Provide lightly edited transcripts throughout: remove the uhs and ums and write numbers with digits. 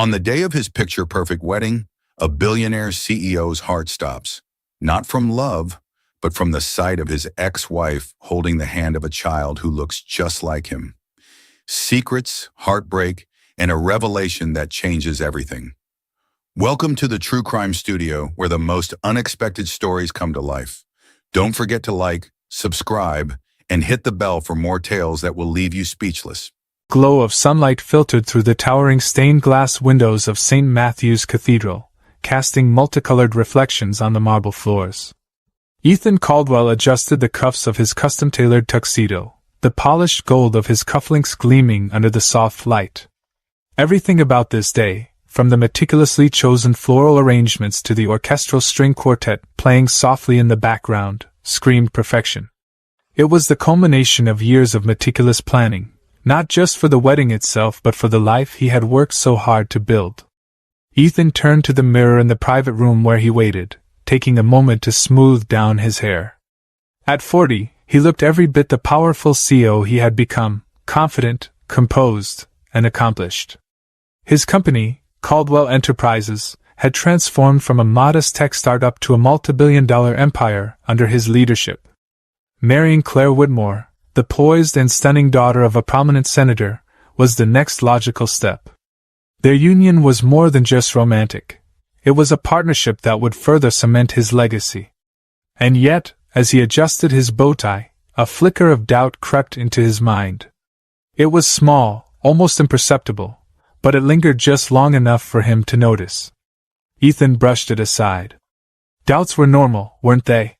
On the day of his picture-perfect wedding, a billionaire CEO's heart stops, not from love, but from the sight of his ex-wife holding the hand of a child who looks just like him. Secrets, heartbreak, and a revelation that changes everything. Welcome to the True Crime Studio, where the most unexpected stories come to life. Don't forget to like, subscribe, and hit the bell for more tales that will leave you speechless. Glow of sunlight filtered through the towering stained glass windows of St. Matthew's Cathedral, casting multicolored reflections on the marble floors. Ethan Caldwell adjusted the cuffs of his custom-tailored tuxedo, the polished gold of his cufflinks gleaming under the soft light. Everything about this day, from the meticulously chosen floral arrangements to the orchestral string quartet playing softly in the background, screamed perfection. It was the culmination of years of meticulous planning, not just for the wedding itself but for the life he had worked so hard to build. Ethan turned to the mirror in the private room where he waited, taking a moment to smooth down his hair. At 40, he looked every bit the powerful CEO he had become, confident, composed, and accomplished. His company, Caldwell Enterprises, had transformed from a modest tech startup to a multi-billion-dollar empire under his leadership. Marrying Claire Whitmore, the poised and stunning daughter of a prominent senator, was the next logical step. Their union was more than just romantic. It was a partnership that would further cement his legacy. And yet, as he adjusted his bow tie, a flicker of doubt crept into his mind. It was small, almost imperceptible, but it lingered just long enough for him to notice. Ethan brushed it aside. Doubts were normal, weren't they?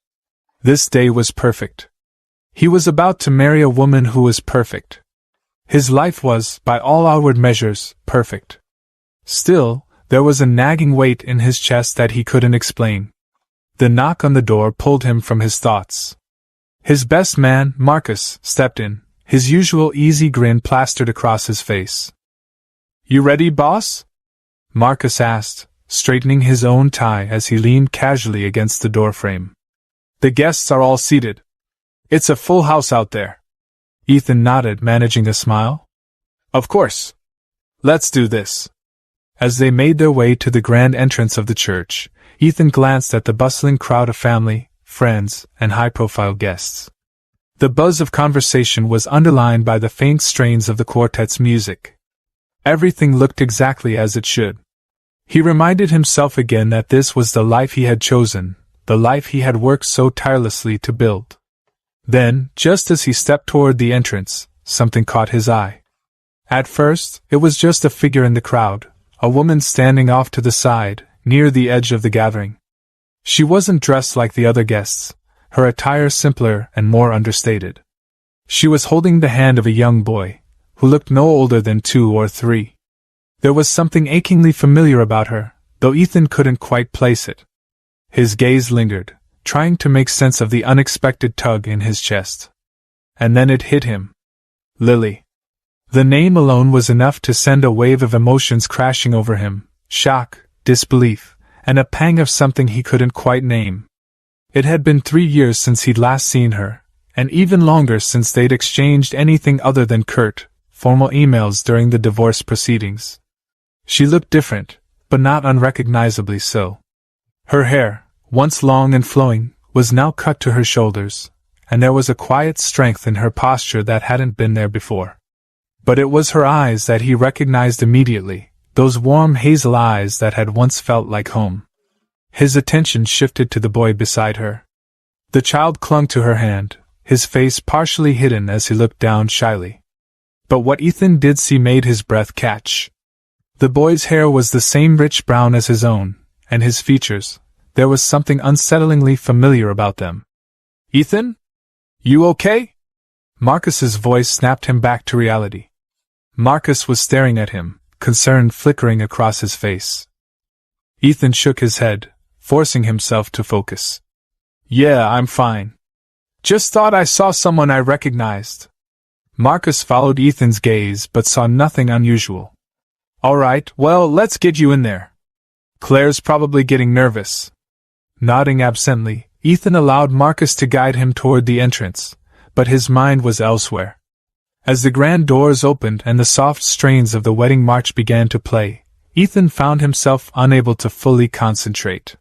This day was perfect. He was about to marry a woman who was perfect. His life was, by all outward measures, perfect. Still, there was a nagging weight in his chest that he couldn't explain. The knock on the door pulled him from his thoughts. His best man, Marcus, stepped in, his usual easy grin plastered across his face. "You ready, boss?" Marcus asked, straightening his own tie as he leaned casually against the doorframe. "The guests are all seated. It's a full house out there." Ethan nodded, managing a smile. "Of course. Let's do this." As they made their way to the grand entrance of the church, Ethan glanced at the bustling crowd of family, friends, and high-profile guests. The buzz of conversation was underlined by the faint strains of the quartet's music. Everything looked exactly as it should. He reminded himself again that this was the life he had chosen, the life he had worked so tirelessly to build. Then, just as he stepped toward the entrance, something caught his eye. At first, it was just a figure in the crowd, a woman standing off to the side, near the edge of the gathering. She wasn't dressed like the other guests, her attire simpler and more understated. She was holding the hand of a young boy, who looked no older than 2 or 3. There was something achingly familiar about her, though Ethan couldn't quite place it. His gaze lingered, trying to make sense of the unexpected tug in his chest. And then it hit him. Lily. The name alone was enough to send a wave of emotions crashing over him, shock, disbelief, and a pang of something he couldn't quite name. It had been 3 years since he'd last seen her, and even longer since they'd exchanged anything other than curt, formal emails during the divorce proceedings. She looked different, but not unrecognizably so. Her hair, once long and flowing, was now cut to her shoulders, and there was a quiet strength in her posture that hadn't been there before. But it was her eyes that he recognized immediately, those warm hazel eyes that had once felt like home. His attention shifted to the boy beside her. The child clung to her hand, his face partially hidden as he looked down shyly. But what Ethan did see made his breath catch. The boy's hair was the same rich brown as his own, and his features, there was something unsettlingly familiar about them. "Ethan? You okay?" Marcus's voice snapped him back to reality. Marcus was staring at him, concern flickering across his face. Ethan shook his head, forcing himself to focus. "Yeah, I'm fine. Just thought I saw someone I recognized." Marcus followed Ethan's gaze but saw nothing unusual. "All right, well, let's get you in there. Claire's probably getting nervous." Nodding absently, Ethan allowed Marcus to guide him toward the entrance, but his mind was elsewhere. As the grand doors opened and the soft strains of the wedding march began to play, Ethan found himself unable to fully concentrate.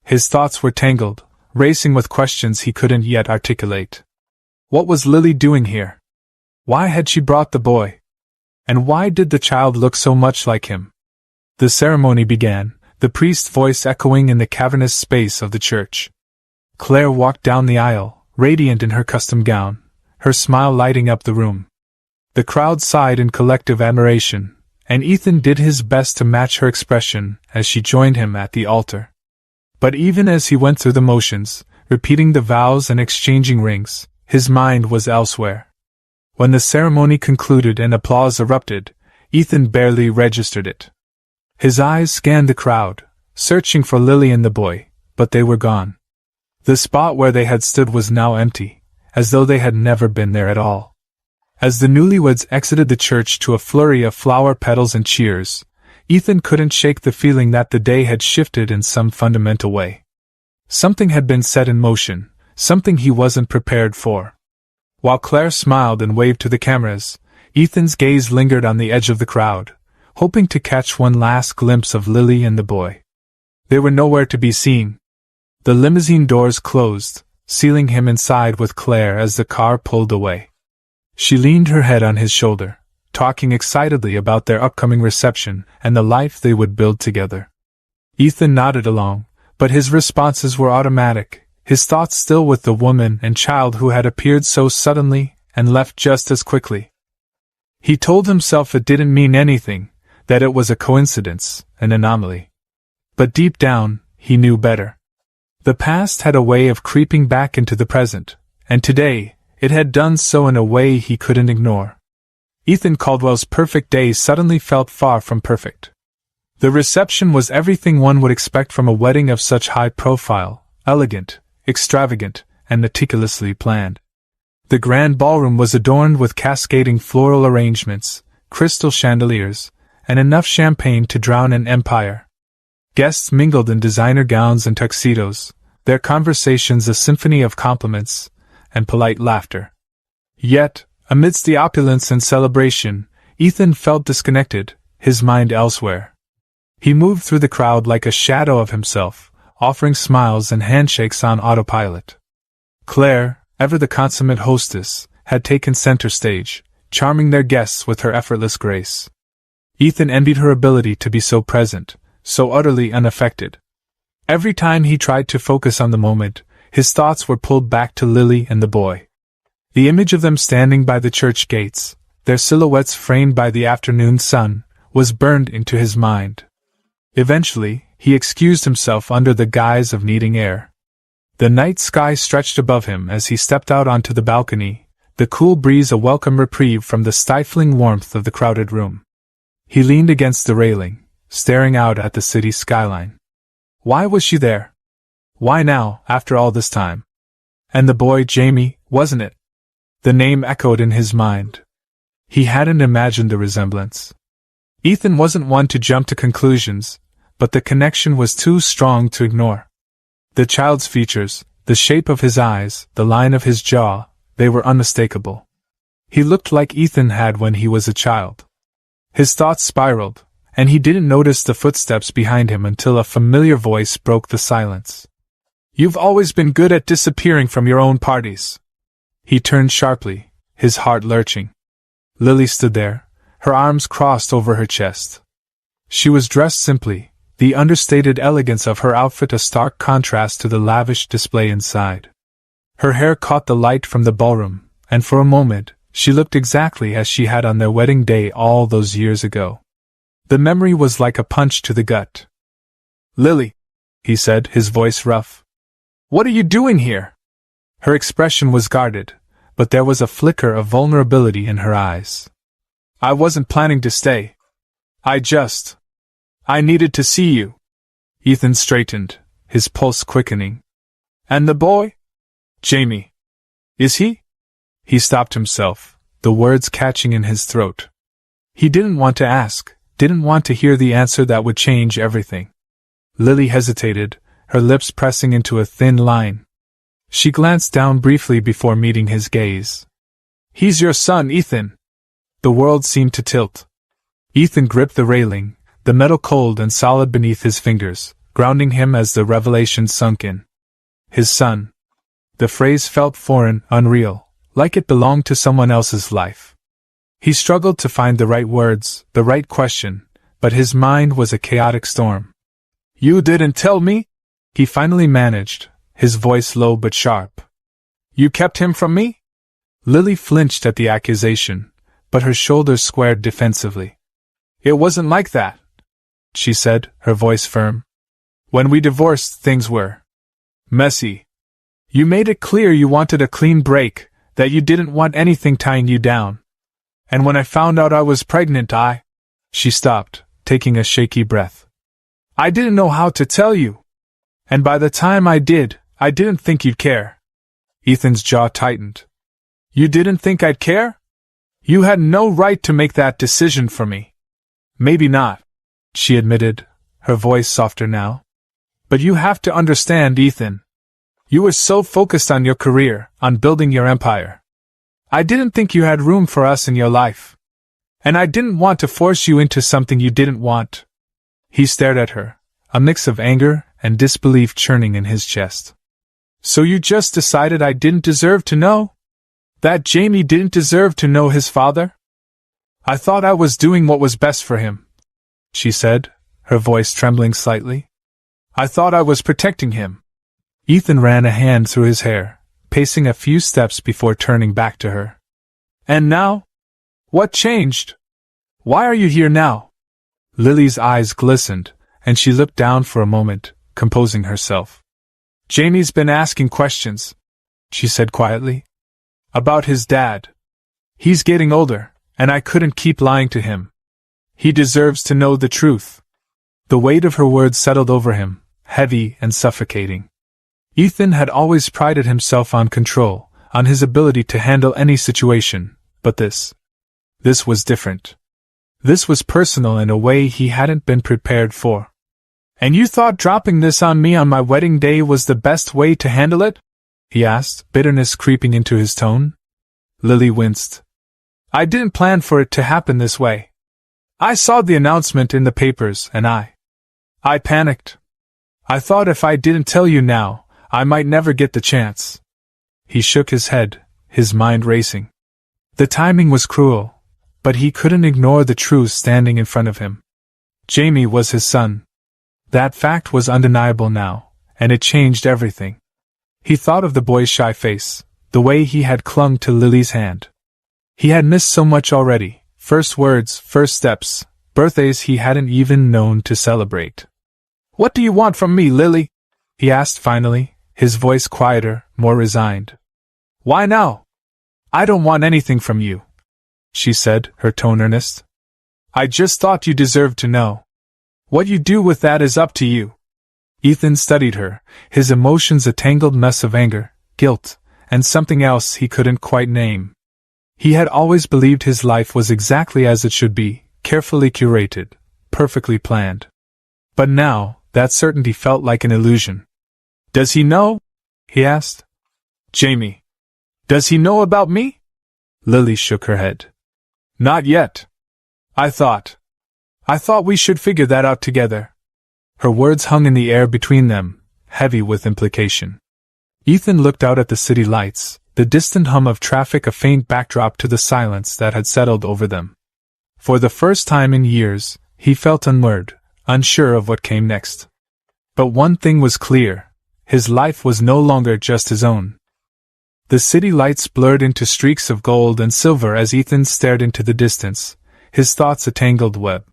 His thoughts were tangled, racing with questions he couldn't yet articulate. What was Lily doing here? Why had she brought the boy? And why did the child look so much like him? The ceremony began, the priest's voice echoing in the cavernous space of the church. Claire walked down the aisle, radiant in her custom gown, her smile lighting up the room. The crowd sighed in collective admiration, and Ethan did his best to match her expression as she joined him at the altar. But even as he went through the motions, repeating the vows and exchanging rings, his mind was elsewhere. When the ceremony concluded and applause erupted, Ethan barely registered it. His eyes scanned the crowd, searching for Lily and the boy, but they were gone. The spot where they had stood was now empty, as though they had never been there at all. As the newlyweds exited the church to a flurry of flower petals and cheers, Ethan couldn't shake the feeling that the day had shifted in some fundamental way. Something had been set in motion, something he wasn't prepared for. While Claire smiled and waved to the cameras, Ethan's gaze lingered on the edge of the crowd, hoping to catch one last glimpse of Lily and the boy. They were nowhere to be seen. The limousine doors closed, sealing him inside with Claire as the car pulled away. She leaned her head on his shoulder, talking excitedly about their upcoming reception and the life they would build together. Ethan nodded along, but his responses were automatic, his thoughts still with the woman and child who had appeared so suddenly and left just as quickly. He told himself it didn't mean anything, that it was a coincidence, an anomaly. But deep down, he knew better. The past had a way of creeping back into the present, and today, it had done so in a way he couldn't ignore. Ethan Caldwell's perfect day suddenly felt far from perfect. The reception was everything one would expect from a wedding of such high profile, elegant, extravagant, and meticulously planned. The grand ballroom was adorned with cascading floral arrangements, crystal chandeliers, and enough champagne to drown an empire. Guests mingled in designer gowns and tuxedos, their conversations a symphony of compliments and polite laughter. Yet, amidst the opulence and celebration, Ethan felt disconnected, his mind elsewhere. He moved through the crowd like a shadow of himself, offering smiles and handshakes on autopilot. Claire, ever the consummate hostess, had taken center stage, charming their guests with her effortless grace. Ethan envied her ability to be so present, so utterly unaffected. Every time he tried to focus on the moment, his thoughts were pulled back to Lily and the boy. The image of them standing by the church gates, their silhouettes framed by the afternoon sun, was burned into his mind. Eventually, he excused himself under the guise of needing air. The night sky stretched above him as he stepped out onto the balcony, the cool breeze a welcome reprieve from the stifling warmth of the crowded room. He leaned against the railing, staring out at the city skyline. Why was she there? Why now, after all this time? And the boy, Jamie, wasn't it? The name echoed in his mind. He hadn't imagined the resemblance. Ethan wasn't one to jump to conclusions, but the connection was too strong to ignore. The child's features, the shape of his eyes, the line of his jaw, they were unmistakable. He looked like Ethan had when he was a child. His thoughts spiraled, and he didn't notice the footsteps behind him until a familiar voice broke the silence. "You've always been good at disappearing from your own parties." He turned sharply, his heart lurching. Lily stood there, her arms crossed over her chest. She was dressed simply, the understated elegance of her outfit a stark contrast to the lavish display inside. Her hair caught the light from the ballroom, and for a moment, she looked exactly as she had on their wedding day all those years ago. The memory was like a punch to the gut. "Lily," he said, his voice rough. "What are you doing here?" Her expression was guarded, but there was a flicker of vulnerability in her eyes. "I wasn't planning to stay. I needed to see you." Ethan straightened, his pulse quickening. "And the boy? Jamie. Is he?" He stopped himself, the words catching in his throat. He didn't want to ask, didn't want to hear the answer that would change everything. Lily hesitated, her lips pressing into a thin line. She glanced down briefly before meeting his gaze. "He's your son, Ethan." The world seemed to tilt. Ethan gripped the railing, the metal cold and solid beneath his fingers, grounding him as the revelation sunk in. His son. The phrase felt foreign, unreal, like it belonged to someone else's life. He struggled to find the right words, the right question, but his mind was a chaotic storm. "You didn't tell me?" he finally managed, his voice low but sharp. "You kept him from me?" Lily flinched at the accusation, but her shoulders squared defensively. "It wasn't like that," she said, her voice firm. "When we divorced, things were messy. You made it clear you wanted a clean break, that you didn't want anything tying you down. And when I found out I was pregnant, She stopped, taking a shaky breath. "I didn't know how to tell you. And by the time I did, I didn't think you'd care." Ethan's jaw tightened. "You didn't think I'd care? You had no right to make that decision for me." "Maybe not," she admitted, her voice softer now. "But you have to understand, Ethan. You were so focused on your career, on building your empire. I didn't think you had room for us in your life. And I didn't want to force you into something you didn't want." He stared at her, a mix of anger and disbelief churning in his chest. "So you just decided I didn't deserve to know? That Jamie didn't deserve to know his father? I thought I was doing what was best for him," she said, her voice trembling slightly. "I thought I was protecting him." Ethan ran a hand through his hair, pacing a few steps before turning back to her. "And now? What changed? Why are you here now?" Lily's eyes glistened, and she looked down for a moment, composing herself. "Jamie's been asking questions," she said quietly. "About his dad. He's getting older, and I couldn't keep lying to him. He deserves to know the truth." The weight of her words settled over him, heavy and suffocating. Ethan had always prided himself on control, on his ability to handle any situation, but this was different. This was personal in a way he hadn't been prepared for. "And you thought dropping this on me on my wedding day was the best way to handle it?" he asked, bitterness creeping into his tone. Lily winced. "I didn't plan for it to happen this way. I saw the announcement in the papers and I panicked. I thought if I didn't tell you now, I might never get the chance." He shook his head, his mind racing. The timing was cruel, but he couldn't ignore the truth standing in front of him. Jamie was his son. That fact was undeniable now, and it changed everything. He thought of the boy's shy face, the way he had clung to Lily's hand. He had missed so much already, first words, first steps, birthdays he hadn't even known to celebrate. "What do you want from me, Lily?" he asked finally, his voice quieter, more resigned. "Why now?" "I don't want anything from you," she said, her tone earnest. "I just thought you deserved to know. What you do with that is up to you." Ethan studied her, his emotions a tangled mess of anger, guilt, and something else he couldn't quite name. He had always believed his life was exactly as it should be, carefully curated, perfectly planned. But now, that certainty felt like an illusion. "Does he know?" he asked. "Jamie. Does he know about me?" Lily shook her head. "Not yet. I thought we should figure that out together." Her words hung in the air between them, heavy with implication. Ethan looked out at the city lights, the distant hum of traffic a faint backdrop to the silence that had settled over them. For the first time in years, he felt unmoored, unsure of what came next. But one thing was clear. His life was no longer just his own. The city lights blurred into streaks of gold and silver as Ethan stared into the distance, his thoughts a tangled web.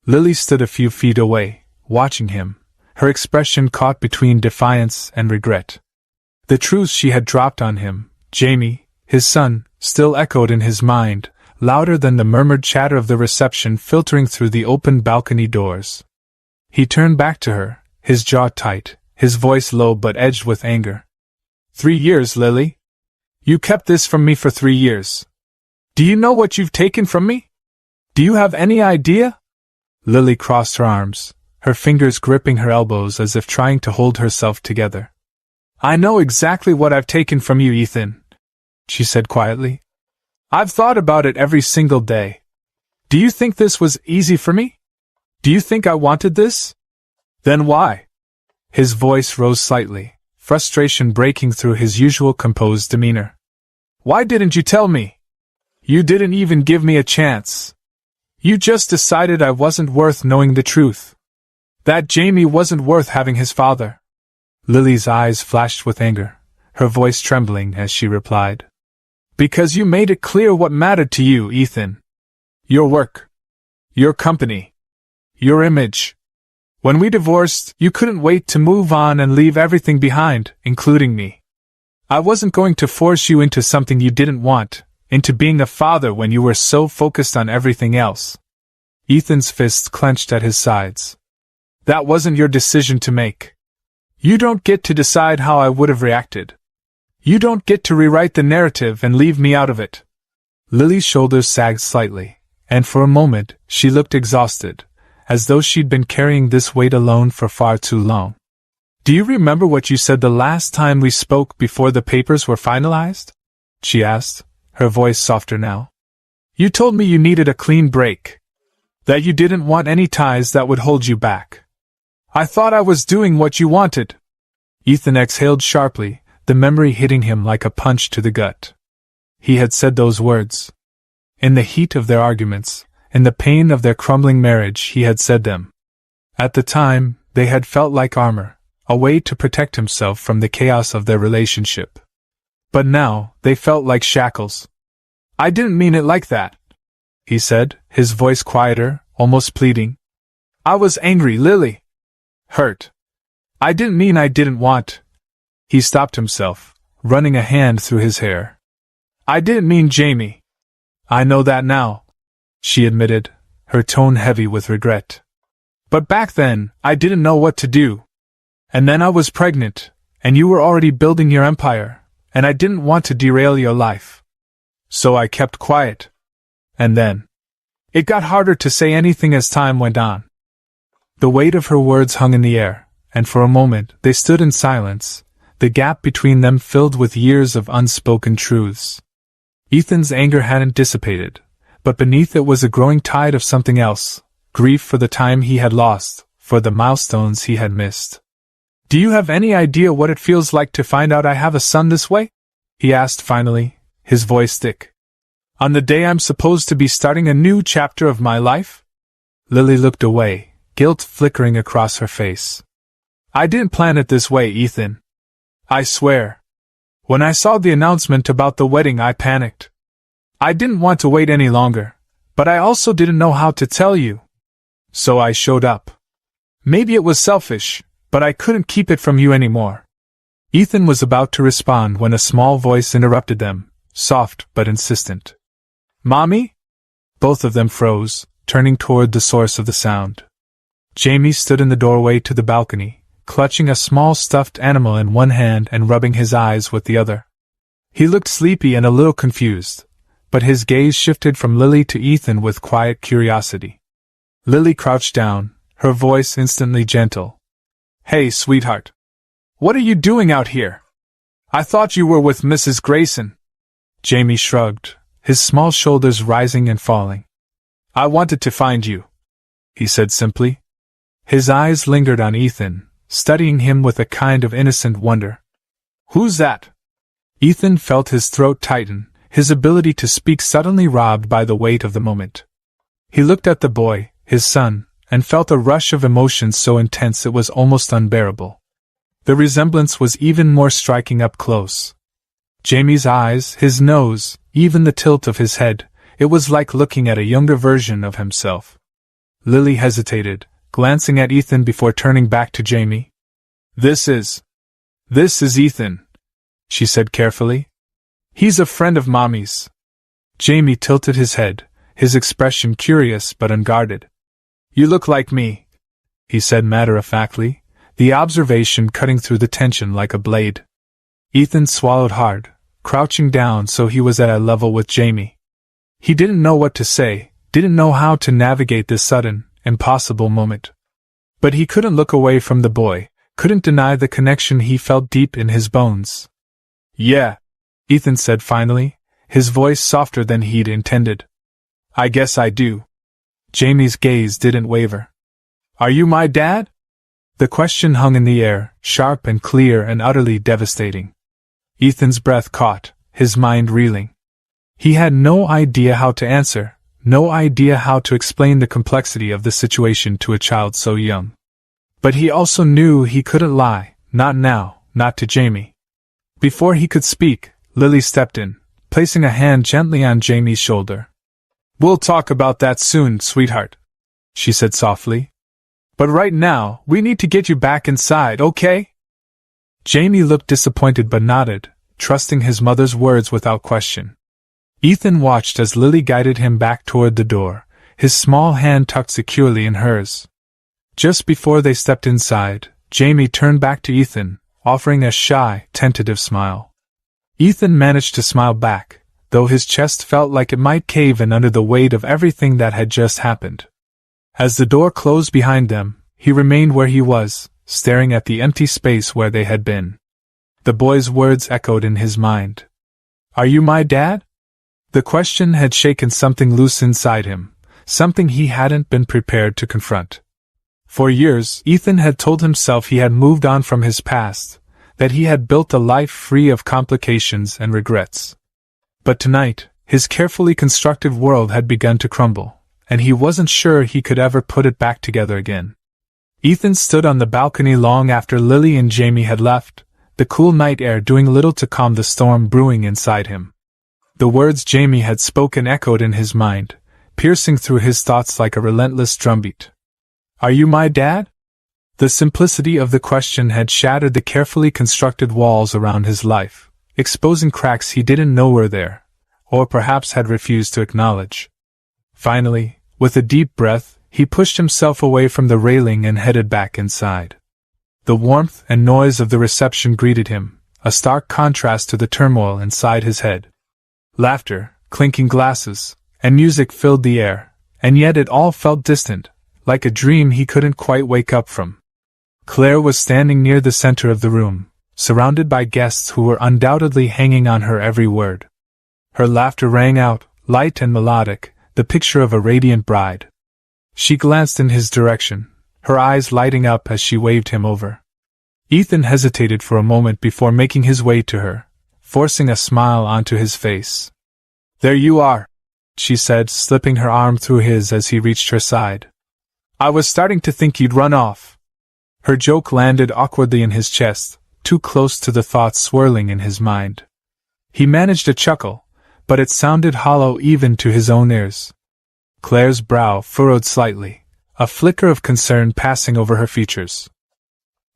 Lily stood a few feet away, watching him, her expression caught between defiance and regret. The truth she had dropped on him, Jamie, his son, still echoed in his mind, louder than the murmured chatter of the reception filtering through the open balcony doors. He turned back to her, his jaw tight, his voice low but edged with anger. 3 years, Lily. You kept this from me for 3 years. Do you know what you've taken from me? Do you have any idea? Lily crossed her arms, her fingers gripping her elbows as if trying to hold herself together. I know exactly what I've taken from you, Ethan, she said quietly. I've thought about it every single day. Do you think this was easy for me? Do you think I wanted this? Then why? His voice rose slightly, frustration breaking through his usual composed demeanor. Why didn't you tell me? You didn't even give me a chance. You just decided I wasn't worth knowing the truth. That Jamie wasn't worth having his father. Lily's eyes flashed with anger, her voice trembling as she replied. Because you made it clear what mattered to you, Ethan. Your work. Your company. Your image. When we divorced, you couldn't wait to move on and leave everything behind, including me. I wasn't going to force you into something you didn't want, into being a father when you were so focused on everything else. Ethan's fists clenched at his sides. That wasn't your decision to make. You don't get to decide how I would have reacted. You don't get to rewrite the narrative and leave me out of it. Lily's shoulders sagged slightly, and for a moment she looked exhausted, as though she'd been carrying this weight alone for far too long. Do you remember what you said the last time we spoke before the papers were finalized? She asked, her voice softer now. You told me you needed a clean break. That you didn't want any ties that would hold you back. I thought I was doing what you wanted. Ethan exhaled sharply, the memory hitting him like a punch to the gut. He had said those words. In the heat of their arguments, in the pain of their crumbling marriage, he had said them. At the time, they had felt like armor, a way to protect himself from the chaos of their relationship. But now, they felt like shackles. I didn't mean it like that, he said, his voice quieter, almost pleading. I was angry, Lily. Hurt. I didn't mean I didn't want. He stopped himself, running a hand through his hair. I didn't mean Jamie. I know that now, she admitted, her tone heavy with regret. But back then, I didn't know what to do. And then I was pregnant, and you were already building your empire, and I didn't want to derail your life. So I kept quiet. And then, it got harder to say anything as time went on. The weight of her words hung in the air, and for a moment they stood in silence, the gap between them filled with years of unspoken truths. Ethan's anger hadn't dissipated, but beneath it was a growing tide of something else, grief for the time he had lost, for the milestones he had missed. Do you have any idea what it feels like to find out I have a son this way? He asked finally, his voice thick. On the day I'm supposed to be starting a new chapter of my life? Lily looked away, guilt flickering across her face. I didn't plan it this way, Ethan. I swear. When I saw the announcement about the wedding, I panicked. I didn't want to wait any longer, but I also didn't know how to tell you. So I showed up. Maybe it was selfish, but I couldn't keep it from you anymore. Ethan was about to respond when a small voice interrupted them, soft but insistent. Mommy? Both of them froze, turning toward the source of the sound. Jamie stood in the doorway to the balcony, clutching a small stuffed animal in one hand and rubbing his eyes with the other. He looked sleepy and a little confused, but his gaze shifted from Lily to Ethan with quiet curiosity. Lily crouched down, her voice instantly gentle. Hey, sweetheart. What are you doing out here? I thought you were with Mrs. Grayson. Jamie shrugged, his small shoulders rising and falling. I wanted to find you, he said simply. His eyes lingered on Ethan, studying him with a kind of innocent wonder. Who's that? Ethan felt his throat tighten, his ability to speak suddenly robbed by the weight of the moment. He looked at the boy, his son, and felt a rush of emotion so intense it was almost unbearable. The resemblance was even more striking up close. Jamie's eyes, his nose, even the tilt of his head, it was like looking at a younger version of himself. Lily hesitated, glancing at Ethan before turning back to Jamie. This is Ethan, she said carefully. He's a friend of Mommy's. Jamie tilted his head, his expression curious but unguarded. You look like me, he said matter-of-factly, the observation cutting through the tension like a blade. Ethan swallowed hard, crouching down so he was at a level with Jamie. He didn't know what to say, didn't know how to navigate this sudden, impossible moment. But he couldn't look away from the boy, couldn't deny the connection he felt deep in his bones. Yeah, Ethan said finally, his voice softer than he'd intended. I guess I do. Jamie's gaze didn't waver. Are you my dad? The question hung in the air, sharp and clear and utterly devastating. Ethan's breath caught, his mind reeling. He had no idea how to answer, no idea how to explain the complexity of the situation to a child so young. But he also knew he couldn't lie, not now, not to Jamie. Before he could speak, Lily stepped in, placing a hand gently on Jamie's shoulder. "We'll talk about that soon, sweetheart," she said softly. "But right now, we need to get you back inside, okay?" Jamie looked disappointed but nodded, trusting his mother's words without question. Ethan watched as Lily guided him back toward the door, his small hand tucked securely in hers. Just before they stepped inside, Jamie turned back to Ethan, offering a shy, tentative smile. Ethan managed to smile back, though his chest felt like it might cave in under the weight of everything that had just happened. As the door closed behind them, he remained where he was, staring at the empty space where they had been. The boy's words echoed in his mind. "Are you my dad?" The question had shaken something loose inside him, something he hadn't been prepared to confront. For years, Ethan had told himself he had moved on from his past, that he had built a life free of complications and regrets. But tonight, his carefully constructed world had begun to crumble, and he wasn't sure he could ever put it back together again. Ethan stood on the balcony long after Lily and Jamie had left, the cool night air doing little to calm the storm brewing inside him. The words Jamie had spoken echoed in his mind, piercing through his thoughts like a relentless drumbeat. "Are you my dad?" The simplicity of the question had shattered the carefully constructed walls around his life, exposing cracks he didn't know were there, or perhaps had refused to acknowledge. Finally, with a deep breath, he pushed himself away from the railing and headed back inside. The warmth and noise of the reception greeted him, a stark contrast to the turmoil inside his head. Laughter, clinking glasses, and music filled the air, and yet it all felt distant, like a dream he couldn't quite wake up from. Claire was standing near the center of the room, surrounded by guests who were undoubtedly hanging on her every word. Her laughter rang out, light and melodic, the picture of a radiant bride. She glanced in his direction, her eyes lighting up as she waved him over. Ethan hesitated for a moment before making his way to her, forcing a smile onto his face. "There you are," she said, slipping her arm through his as he reached her side. "I was starting to think you'd run off." Her joke landed awkwardly in his chest, too close to the thoughts swirling in his mind. He managed a chuckle, but it sounded hollow even to his own ears. Claire's brow furrowed slightly, a flicker of concern passing over her features.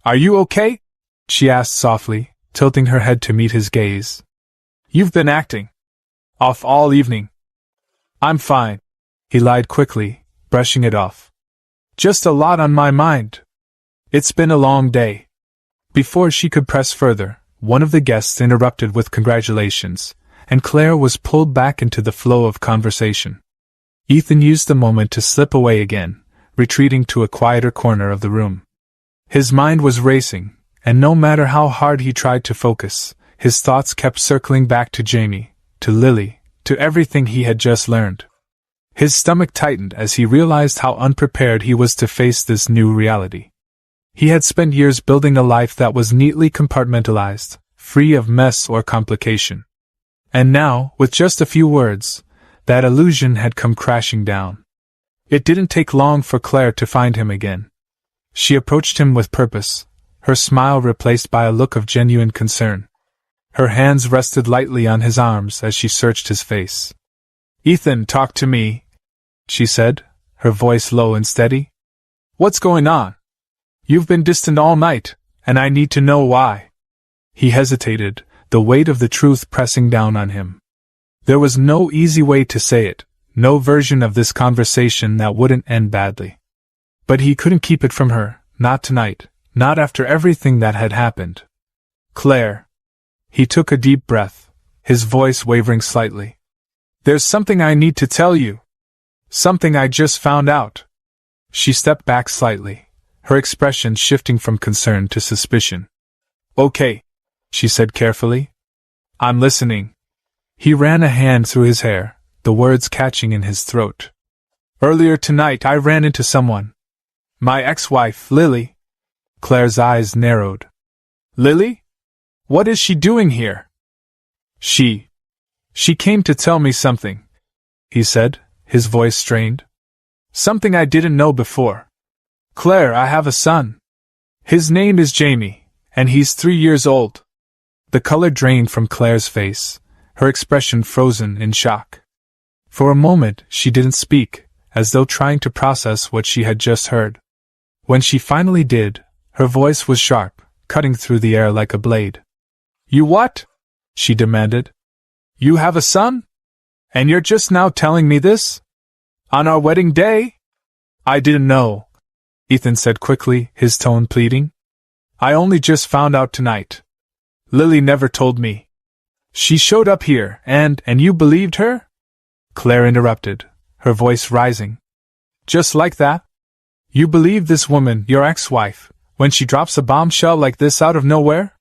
"Are you okay?" she asked softly, tilting her head to meet his gaze. "You've been acting off all evening." "I'm fine," he lied quickly, brushing it off. "Just a lot on my mind. It's been a long day." Before she could press further, one of the guests interrupted with congratulations, and Claire was pulled back into the flow of conversation. Ethan used the moment to slip away again, retreating to a quieter corner of the room. His mind was racing, and no matter how hard he tried to focus, his thoughts kept circling back to Jamie, to Lily, to everything he had just learned. His stomach tightened as he realized how unprepared he was to face this new reality. He had spent years building a life that was neatly compartmentalized, free of mess or complication. And now, with just a few words, that illusion had come crashing down. It didn't take long for Claire to find him again. She approached him with purpose, her smile replaced by a look of genuine concern. Her hands rested lightly on his arms as she searched his face. "Ethan, talk to me," she said, her voice low and steady. "What's going on? You've been distant all night, and I need to know why." He hesitated, the weight of the truth pressing down on him. There was no easy way to say it, no version of this conversation that wouldn't end badly. But he couldn't keep it from her, not tonight, not after everything that had happened. "Claire." He took a deep breath, his voice wavering slightly. "There's something I need to tell you. Something I just found out." She stepped back slightly, her expression shifting from concern to suspicion. "Okay," she said carefully. "I'm listening." He ran a hand through his hair, the words catching in his throat. "Earlier tonight I ran into someone. My ex-wife, Lily. Claire's eyes narrowed. Lily? What is she doing here? She came to tell me something, he said, his voice strained. Something I didn't know before. Claire, I have a son. His name is Jamie, and he's 3 years old. The color drained from Claire's face, her expression frozen in shock. For a moment she didn't speak, as though trying to process what she had just heard. When she finally did, her voice was sharp, cutting through the air like a blade. You what? She demanded. You have a son? And you're just now telling me this? On our wedding day? I didn't know, Ethan said quickly, his tone pleading. I only just found out tonight. Lily never told me. She showed up here, and you believed her? Claire interrupted, her voice rising. Just like that? You believe this woman, your ex-wife, when she drops a bombshell like this out of nowhere?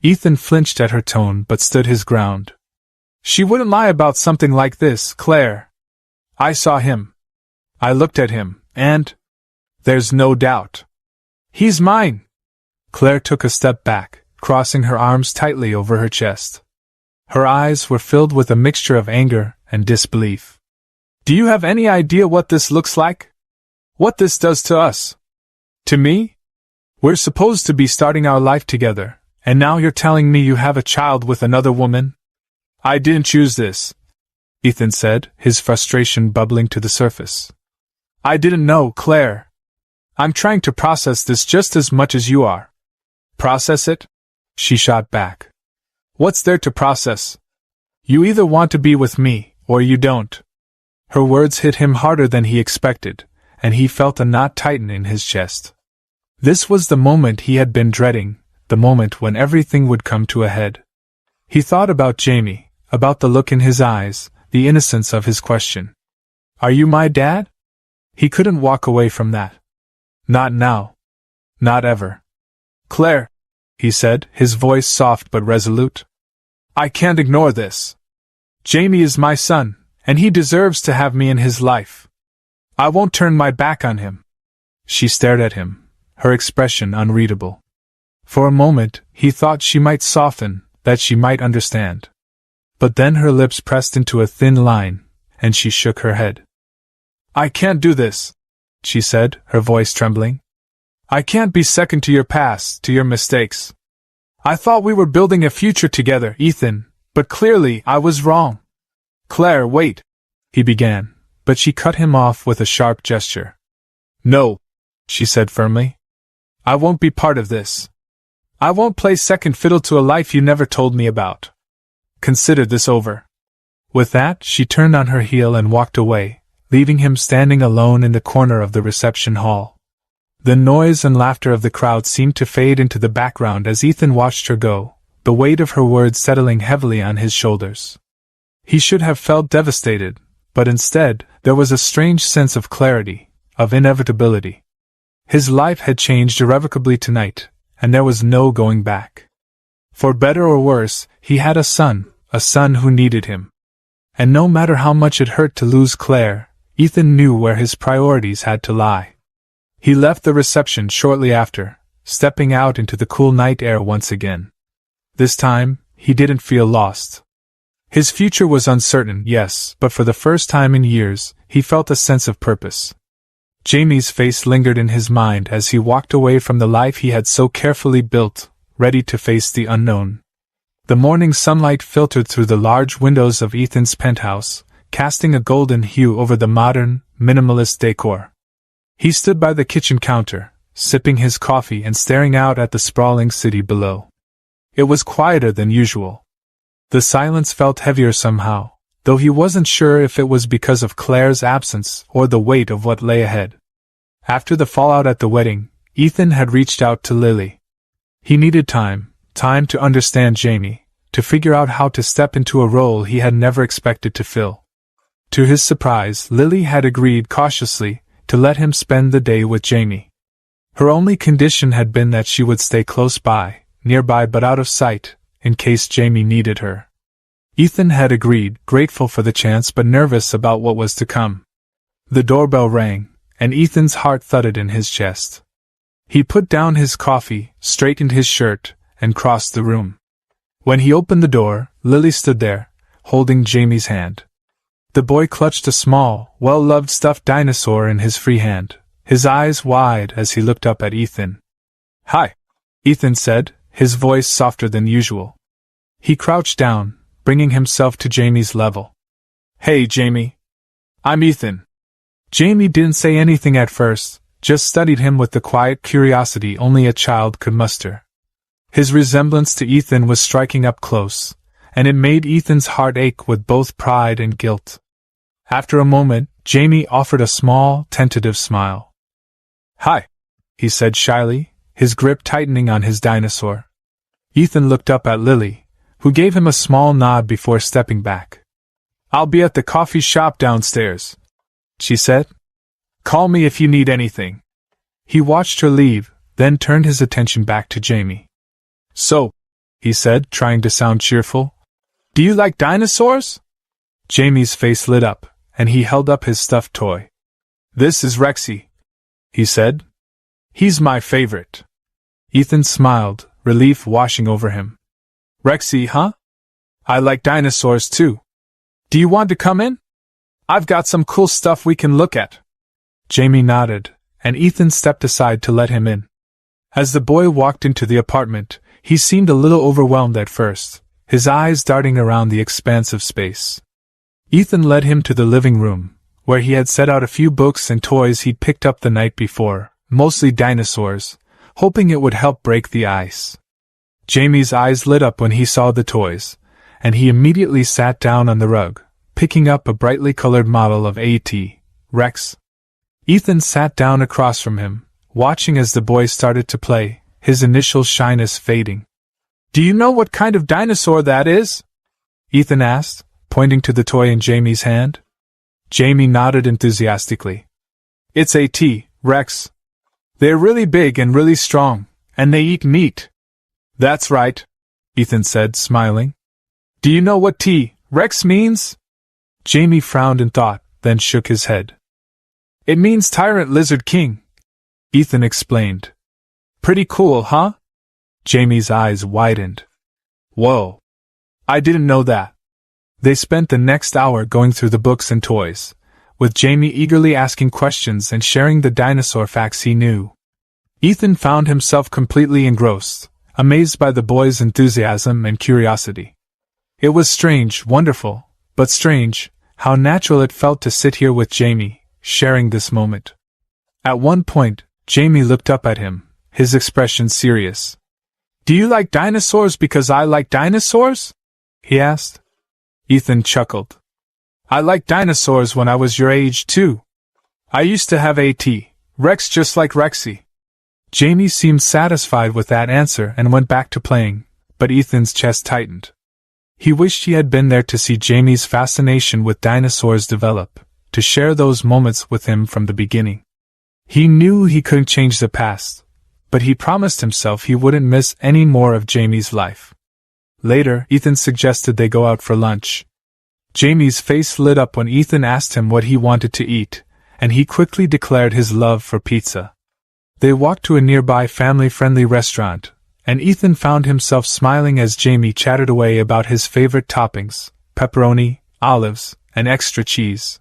Ethan flinched at her tone but stood his ground. She wouldn't lie about something like this, Claire. I saw him. I looked at him, and there's no doubt. He's mine. Claire took a step back, crossing her arms tightly over her chest. Her eyes were filled with a mixture of anger and disbelief. Do you have any idea what this looks like? What this does to us? To me? We're supposed to be starting our life together, and now you're telling me you have a child with another woman? I didn't choose this, Ethan said, his frustration bubbling to the surface. I didn't know, Claire. I'm trying to process this just as much as you are. Process it? She shot back. What's there to process? You either want to be with me, or you don't. Her words hit him harder than he expected, and he felt a knot tighten in his chest. This was the moment he had been dreading, the moment when everything would come to a head. He thought about Jamie, about the look in his eyes, the innocence of his question. Are you my dad? He couldn't walk away from that. Not now. Not ever. Claire, he said, his voice soft but resolute. I can't ignore this. Jamie is my son, and he deserves to have me in his life. I won't turn my back on him. She stared at him, her expression unreadable. For a moment, he thought she might soften, that she might understand. But then her lips pressed into a thin line, and she shook her head. I can't do this, she said, her voice trembling. I can't be second to your past, to your mistakes. I thought we were building a future together, Ethan, but clearly I was wrong. Claire, wait, he began, but she cut him off with a sharp gesture. No, she said firmly. I won't be part of this. I won't play second fiddle to a life you never told me about. Consider this over. With that, she turned on her heel and walked away, leaving him standing alone in the corner of the reception hall. The noise and laughter of the crowd seemed to fade into the background as Ethan watched her go, the weight of her words settling heavily on his shoulders. He should have felt devastated, but instead, there was a strange sense of clarity, of inevitability. His life had changed irrevocably tonight, and there was no going back. For better or worse, he had a son who needed him. And no matter how much it hurt to lose Claire, Ethan knew where his priorities had to lie. He left the reception shortly after, stepping out into the cool night air once again. This time, he didn't feel lost. His future was uncertain, yes, but for the first time in years, he felt a sense of purpose. Jamie's face lingered in his mind as he walked away from the life he had so carefully built, ready to face the unknown. The morning sunlight filtered through the large windows of Ethan's penthouse, casting a golden hue over the modern, minimalist decor. He stood by the kitchen counter, sipping his coffee and staring out at the sprawling city below. It was quieter than usual. The silence felt heavier somehow, though he wasn't sure if it was because of Claire's absence or the weight of what lay ahead. After the fallout at the wedding, Ethan had reached out to Lily. He needed time to understand Jamie, to figure out how to step into a role he had never expected to fill. To his surprise, Lily had agreed cautiously to let him spend the day with Jamie. Her only condition had been that she would stay close by, nearby but out of sight, in case Jamie needed her. Ethan had agreed, grateful for the chance but nervous about what was to come. The doorbell rang, and Ethan's heart thudded in his chest. He put down his coffee, straightened his shirt, and crossed the room. When he opened the door, Lily stood there, holding Jamie's hand. The boy clutched a small, well-loved stuffed dinosaur in his free hand, his eyes wide as he looked up at Ethan. "Hi," Ethan said, his voice softer than usual. He crouched down, bringing himself to Jamie's level. "Hey, Jamie. I'm Ethan." Jamie didn't say anything at first, just studied him with the quiet curiosity only a child could muster. His resemblance to Ethan was striking up close, and it made Ethan's heart ache with both pride and guilt. After a moment, Jamie offered a small, tentative smile. "Hi," he said shyly, his grip tightening on his dinosaur. Ethan looked up at Lily, who gave him a small nod before stepping back. "I'll be at the coffee shop downstairs," she said. "Call me if you need anything." He watched her leave, then turned his attention back to Jamie. "So," he said, trying to sound cheerful, "do you like dinosaurs?" Jamie's face lit up, and he held up his stuffed toy. "This is Rexy," he said. "He's my favorite." Ethan smiled, relief washing over him. "Rexy, huh? I like dinosaurs too. Do you want to come in? I've got some cool stuff we can look at." Jamie nodded, and Ethan stepped aside to let him in. As the boy walked into the apartment, he seemed a little overwhelmed at first, his eyes darting around the expanse of space. Ethan led him to the living room, where he had set out a few books and toys he'd picked up the night before, mostly dinosaurs, hoping it would help break the ice. Jamie's eyes lit up when he saw the toys, and he immediately sat down on the rug, picking up a brightly colored model of A.T. Rex. Ethan sat down across from him, watching as the boy started to play, his initial shyness fading. "Do you know what kind of dinosaur that is?" Ethan asked, pointing to the toy in Jamie's hand. Jamie nodded enthusiastically. "It's A.T. Rex. They're really big and really strong, and they eat meat." "That's right," Ethan said, smiling. "Do you know what T. Rex means?" Jamie frowned in thought, then shook his head. "It means Tyrant Lizard King," Ethan explained. "Pretty cool, huh?" Jamie's eyes widened. "Whoa. I didn't know that." They spent the next hour going through the books and toys, with Jamie eagerly asking questions and sharing the dinosaur facts he knew. Ethan found himself completely engrossed, amazed by the boy's enthusiasm and curiosity. It was strange, wonderful, but strange, how natural it felt to sit here with Jamie, sharing this moment. At one point, Jamie looked up at him, his expression serious. "Do you like dinosaurs because I like dinosaurs?" he asked. Ethan chuckled. "I liked dinosaurs when I was your age too. I used to have A.T. Rex just like Rexy." Jamie seemed satisfied with that answer and went back to playing, but Ethan's chest tightened. He wished he had been there to see Jamie's fascination with dinosaurs develop, to share those moments with him from the beginning. He knew he couldn't change the past, but he promised himself he wouldn't miss any more of Jamie's life. Later, Ethan suggested they go out for lunch. Jamie's face lit up when Ethan asked him what he wanted to eat, and he quickly declared his love for pizza. They walked to a nearby family-friendly restaurant, and Ethan found himself smiling as Jamie chatted away about his favorite toppings, pepperoni, olives, and extra cheese.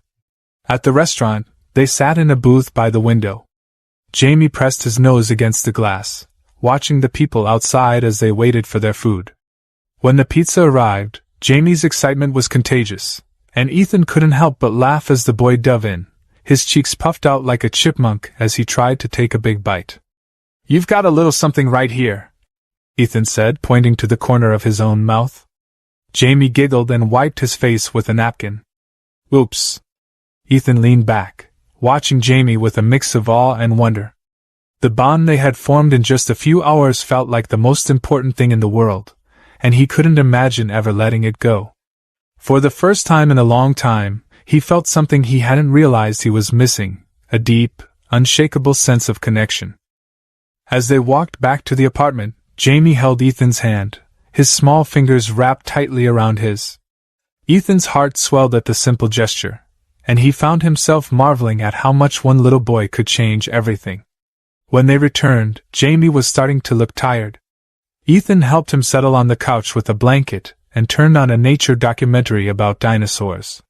At the restaurant, they sat in a booth by the window. Jamie pressed his nose against the glass, watching the people outside as they waited for their food. When the pizza arrived, Jamie's excitement was contagious, and Ethan couldn't help but laugh as the boy dove in, his cheeks puffed out like a chipmunk as he tried to take a big bite. "You've got a little something right here," Ethan said, pointing to the corner of his own mouth. Jamie giggled and wiped his face with a napkin. "Oops." Ethan leaned back, watching Jamie with a mix of awe and wonder. The bond they had formed in just a few hours felt like the most important thing in the world, and he couldn't imagine ever letting it go. For the first time in a long time, he felt something he hadn't realized he was missing, a deep, unshakable sense of connection. As they walked back to the apartment, Jamie held Ethan's hand, his small fingers wrapped tightly around his. Ethan's heart swelled at the simple gesture, and he found himself marveling at how much one little boy could change everything. When they returned, Jamie was starting to look tired. Ethan helped him settle on the couch with a blanket and turned on a nature documentary about dinosaurs.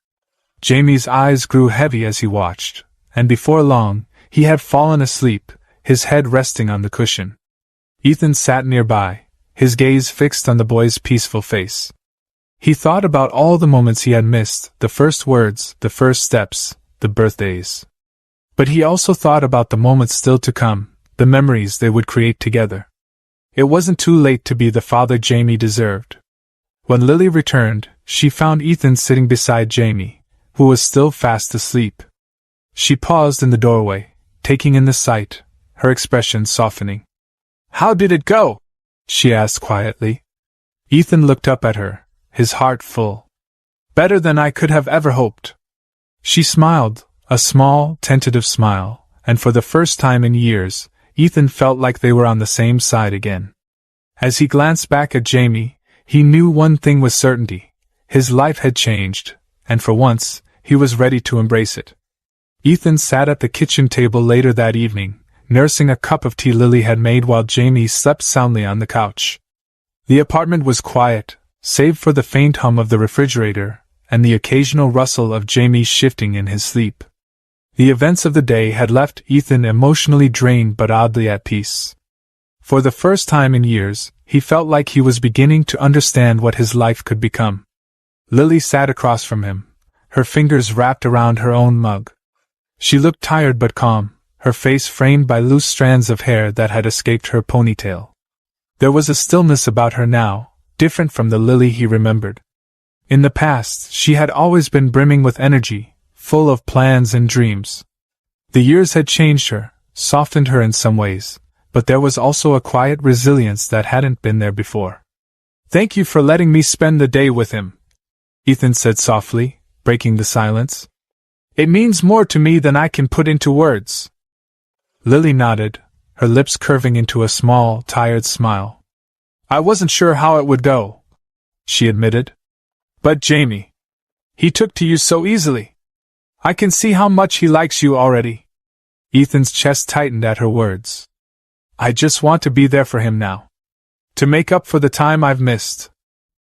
Jamie's eyes grew heavy as he watched, and before long, he had fallen asleep, his head resting on the cushion. Ethan sat nearby, his gaze fixed on the boy's peaceful face. He thought about all the moments he had missed, the first words, the first steps, the birthdays. But he also thought about the moments still to come, the memories they would create together. It wasn't too late to be the father Jamie deserved. When Lily returned, she found Ethan sitting beside Jamie, who was still fast asleep. She paused in the doorway, taking in the sight, her expression softening. "How did it go?" she asked quietly. Ethan looked up at her, his heart full. "Better than I could have ever hoped." She smiled, a small, tentative smile, and for the first time in years, Ethan felt like they were on the same side again. As he glanced back at Jamie, he knew one thing with certainty: his life had changed, and for once, he was ready to embrace it. Ethan sat at the kitchen table later that evening, nursing a cup of tea Lily had made while Jamie slept soundly on the couch. The apartment was quiet, save for the faint hum of the refrigerator and the occasional rustle of Jamie's shifting in his sleep. The events of the day had left Ethan emotionally drained but oddly at peace. For the first time in years, he felt like he was beginning to understand what his life could become. Lily sat across from him, her fingers wrapped around her own mug. She looked tired but calm, her face framed by loose strands of hair that had escaped her ponytail. There was a stillness about her now, different from the Lily he remembered. In the past, she had always been brimming with energy, full of plans and dreams. The years had changed her, softened her in some ways, but there was also a quiet resilience that hadn't been there before. "Thank you for letting me spend the day with him," Ethan said softly, breaking the silence. "It means more to me than I can put into words." Lily nodded, her lips curving into a small, tired smile. "I wasn't sure how it would go," she admitted. "But Jamie, he took to you so easily. I can see how much he likes you already." Ethan's chest tightened at her words. "I just want to be there for him now. To make up for the time I've missed."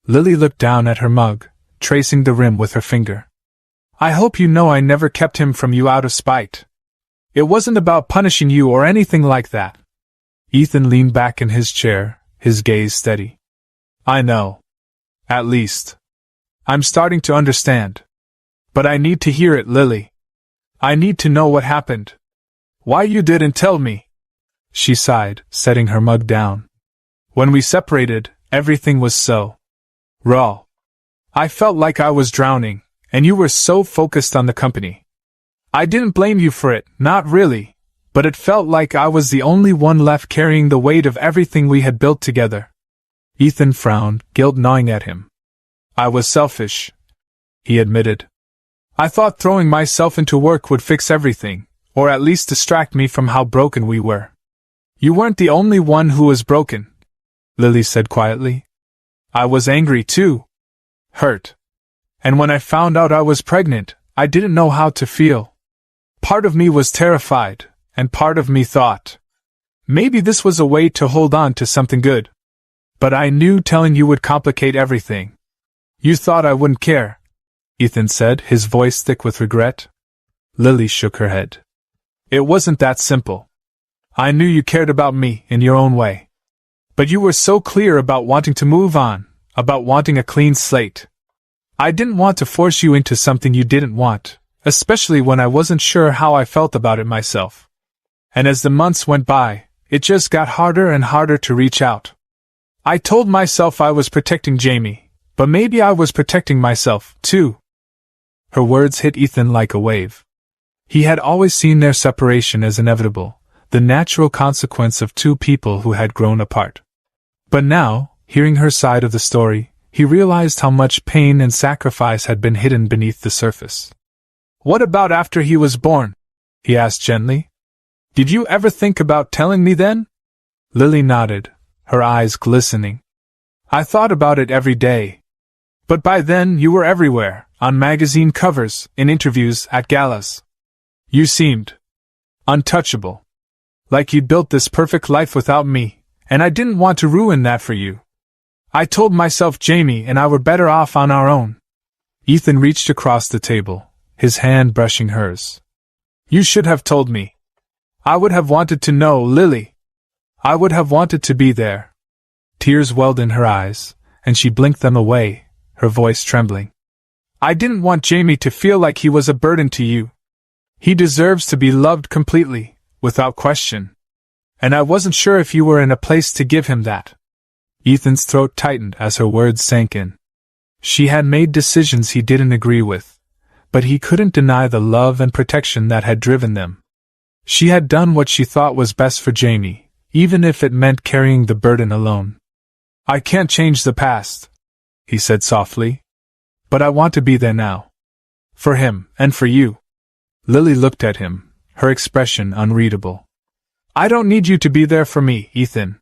Lily looked down at her mug, tracing the rim with her finger. "I hope you know I never kept him from you out of spite. It wasn't about punishing you or anything like that." Ethan leaned back in his chair, his gaze steady. "I know. At least, I'm starting to understand. But I need to hear it, Lily. I need to know what happened. Why you didn't tell me." She sighed, setting her mug down. "When we separated, everything was so raw. I felt like I was drowning, and you were so focused on the company. I didn't blame you for it, not really, but it felt like I was the only one left carrying the weight of everything we had built together." Ethan frowned, guilt gnawing at him. "I was selfish," he admitted. "I thought throwing myself into work would fix everything, or at least distract me from how broken we were." "You weren't the only one who was broken," Lily said quietly. "I was angry too. Hurt. And when I found out I was pregnant, I didn't know how to feel. Part of me was terrified, and part of me thought, maybe this was a way to hold on to something good. But I knew telling you would complicate everything. You thought I wouldn't care," Ethan said, his voice thick with regret. Lily shook her head. "It wasn't that simple. I knew you cared about me in your own way. But you were so clear about wanting to move on, about wanting a clean slate. I didn't want to force you into something you didn't want, especially when I wasn't sure how I felt about it myself. And as the months went by, it just got harder and harder to reach out. I told myself I was protecting Jamie, but maybe I was protecting myself, too." Her words hit Ethan like a wave. He had always seen their separation as inevitable, the natural consequence of two people who had grown apart. But now, hearing her side of the story, he realized how much pain and sacrifice had been hidden beneath the surface. "What about after he was born?" he asked gently. "Did you ever think about telling me then?" Lily nodded, her eyes glistening. "I thought about it every day. But by then you were everywhere, on magazine covers, in interviews, at galas. You seemed untouchable. Like you'd built this perfect life without me, and I didn't want to ruin that for you. I told myself Jamie and I were better off on our own. Ethan reached across the table, his hand brushing hers. You should have told me. I would have wanted to know, Lily. I would have wanted to be there. Tears welled in her eyes, and she blinked them away, her voice trembling. I didn't want Jamie to feel like he was a burden to you. He deserves to be loved completely, without question. And I wasn't sure if you were in a place to give him that. Ethan's throat tightened as her words sank in. She had made decisions he didn't agree with, but he couldn't deny the love and protection that had driven them. She had done what she thought was best for Jamie, even if it meant carrying the burden alone. I can't change the past, he said softly. But I want to be there now. For him, and for you. Lily looked at him, her expression unreadable. I don't need you to be there for me, Ethan.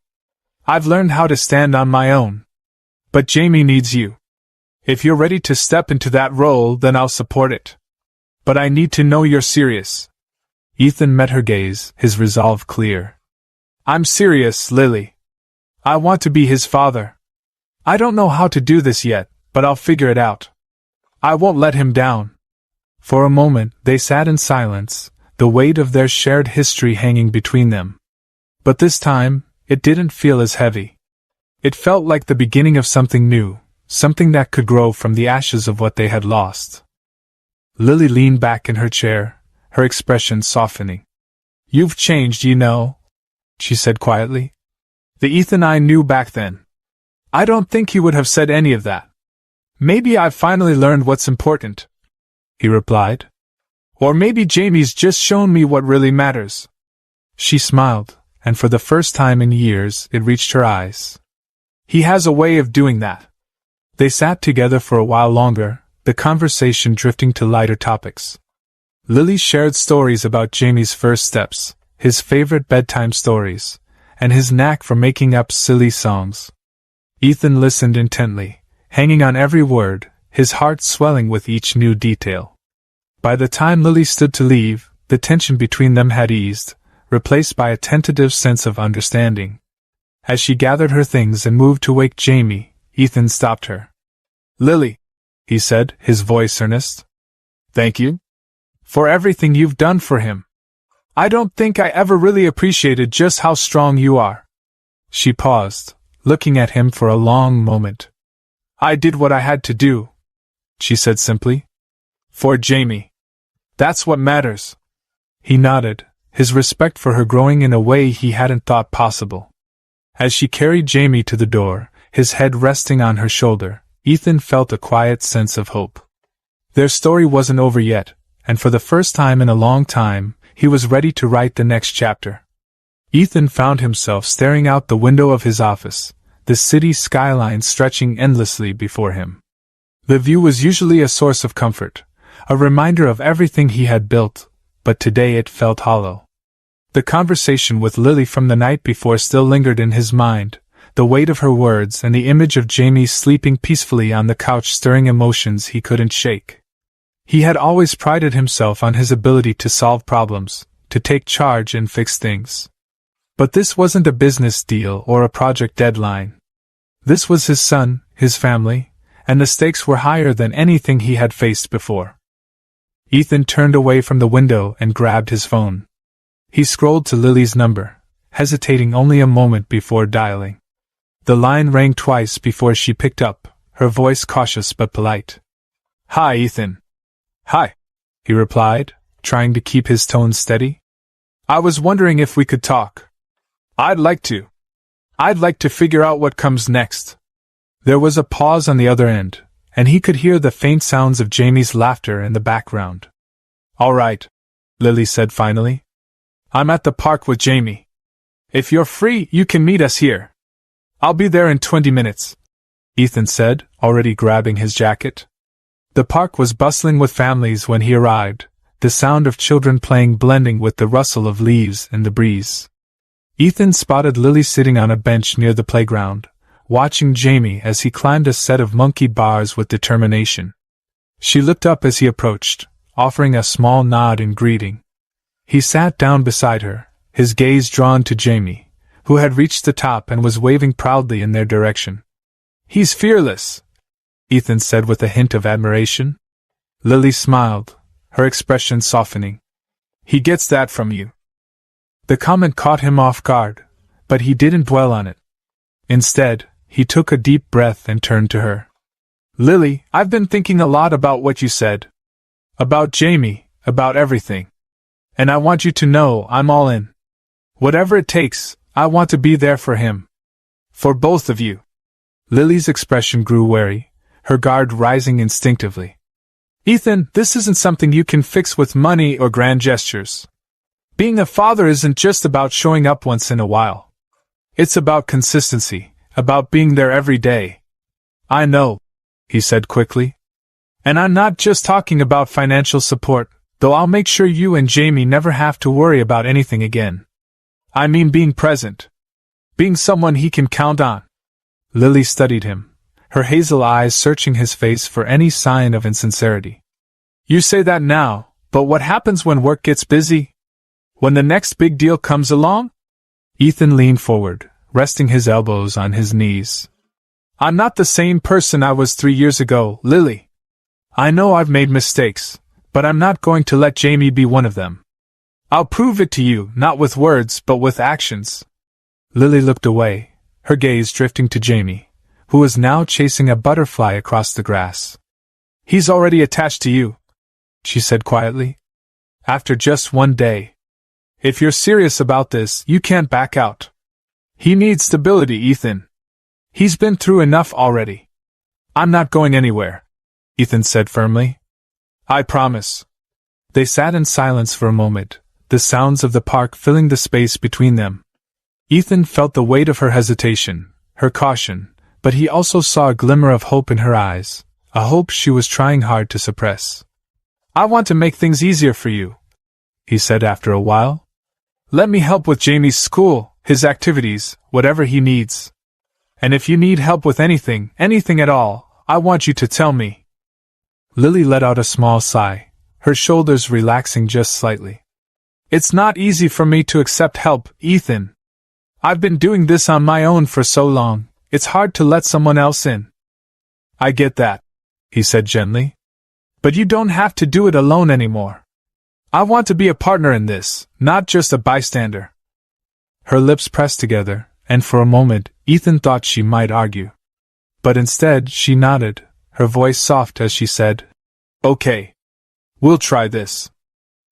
I've learned how to stand on my own. But Jamie needs you. If you're ready to step into that role, then I'll support it. But I need to know you're serious. Ethan met her gaze, his resolve clear. I'm serious, Lily. I want to be his father. I don't know how to do this yet, but I'll figure it out. I won't let him down. For a moment, they sat in silence, the weight of their shared history hanging between them. But this time, it didn't feel as heavy. It felt like the beginning of something new, something that could grow from the ashes of what they had lost. Lily leaned back in her chair, her expression softening. You've changed, you know, she said quietly. The Ethan I knew back then. I don't think he would have said any of that. Maybe I've finally learned what's important, he replied. Or maybe Jamie's just shown me what really matters. She smiled, and for the first time in years it reached her eyes. He has a way of doing that. They sat together for a while longer, the conversation drifting to lighter topics. Lily shared stories about Jamie's first steps, his favorite bedtime stories, and his knack for making up silly songs. Ethan listened intently, hanging on every word, his heart swelling with each new detail. By the time Lily stood to leave, the tension between them had eased, replaced by a tentative sense of understanding. As she gathered her things and moved to wake Jamie, Ethan stopped her. Lily, he said, his voice earnest. Thank you for everything you've done for him. I don't think I ever really appreciated just how strong you are. She paused, looking at him for a long moment. I did what I had to do, she said simply. For Jamie. That's what matters. He nodded, his respect for her growing in a way he hadn't thought possible. As she carried Jamie to the door, his head resting on her shoulder, Ethan felt a quiet sense of hope. Their story wasn't over yet, and for the first time in a long time, he was ready to write the next chapter. Ethan found himself staring out the window of his office, the city skyline stretching endlessly before him. The view was usually a source of comfort, a reminder of everything he had built, but today it felt hollow. The conversation with Lily from the night before still lingered in his mind, the weight of her words and the image of Jamie sleeping peacefully on the couch stirring emotions he couldn't shake. He had always prided himself on his ability to solve problems, to take charge and fix things. But this wasn't a business deal or a project deadline. This was his son, his family, and the stakes were higher than anything he had faced before. Ethan turned away from the window and grabbed his phone. He scrolled to Lily's number, hesitating only a moment before dialing. The line rang twice before she picked up, her voice cautious but polite. Hi, Ethan. Hi, he replied, trying to keep his tone steady. I was wondering if we could talk. I'd like to. I'd like to figure out what comes next. There was a pause on the other end, and he could hear the faint sounds of Jamie's laughter in the background. All right, Lily said finally. I'm at the park with Jamie. If you're free, you can meet us here. I'll be there in 20 minutes, Ethan said, already grabbing his jacket. The park was bustling with families when he arrived, the sound of children playing blending with the rustle of leaves in the breeze. Ethan spotted Lily sitting on a bench near the playground, watching Jamie as he climbed a set of monkey bars with determination. She looked up as he approached, offering a small nod in greeting. He sat down beside her, his gaze drawn to Jamie, who had reached the top and was waving proudly in their direction. "He's fearless," Ethan said with a hint of admiration. Lily smiled, her expression softening. "He gets that from you." The comment caught him off guard, but he didn't dwell on it. Instead, he took a deep breath and turned to her. "Lily, I've been thinking a lot about what you said. About Jamie, about everything. And I want you to know I'm all in. Whatever it takes, I want to be there for him. For both of you." Lily's expression grew wary, her guard rising instinctively. "Ethan, this isn't something you can fix with money or grand gestures. Being a father isn't just about showing up once in a while. It's about consistency, about being there every day." "I know," he said quickly. "And I'm not just talking about financial support, though I'll make sure you and Jamie never have to worry about anything again. I mean being present. Being someone he can count on." Lily studied him, her hazel eyes searching his face for any sign of insincerity. "You say that now, but what happens when work gets busy? When the next big deal comes along?" Ethan leaned forward, resting his elbows on his knees. "I'm not the same person I was 3 years ago, Lily. I know I've made mistakes, but I'm not going to let Jamie be one of them. I'll prove it to you, not with words, but with actions." Lily looked away, her gaze drifting to Jamie, who was now chasing a butterfly across the grass. "He's already attached to you," she said quietly. "After just one day. If you're serious about this, you can't back out. He needs stability, Ethan. He's been through enough already." "I'm not going anywhere," Ethan said firmly. "I promise." They sat in silence for a moment, the sounds of the park filling the space between them. Ethan felt the weight of her hesitation, her caution, but he also saw a glimmer of hope in her eyes, a hope she was trying hard to suppress. "I want to make things easier for you," he said after a while. "Let me help with Jamie's school, his activities, whatever he needs. And if you need help with anything at all, I want you to tell me." Lily let out a small sigh, her shoulders relaxing just slightly. "It's not easy for me to accept help, Ethan. I've been doing this on my own for so long, it's hard to let someone else in." "I get that," he said gently. "But you don't have to do it alone anymore. I want to be a partner in this, not just a bystander." Her lips pressed together, and for a moment, Ethan thought she might argue. But instead, she nodded, her voice soft as she said, "Okay. We'll try this.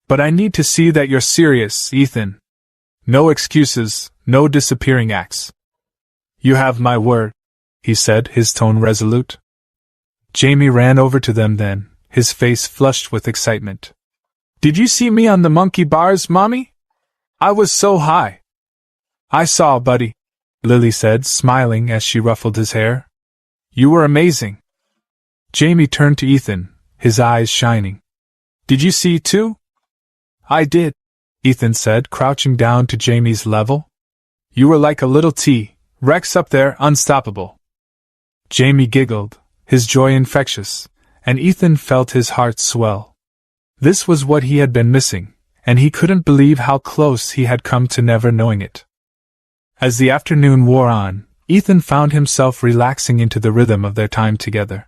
But I need to see that you're serious, Ethan. No excuses, no disappearing acts." "You have my word," he said, his tone resolute. Jamie ran over to them then, his face flushed with excitement. "Did you see me on the monkey bars, Mommy? I was so high." "I saw, buddy," Lily said, smiling as she ruffled his hair. "You were amazing." Jamie turned to Ethan, his eyes shining. "Did you see too?" "I did," Ethan said, crouching down to Jamie's level. "You were like a little T-Rex up there, unstoppable." Jamie giggled, his joy infectious, and Ethan felt his heart swell. This was what he had been missing, and he couldn't believe how close he had come to never knowing it. As the afternoon wore on, Ethan found himself relaxing into the rhythm of their time together.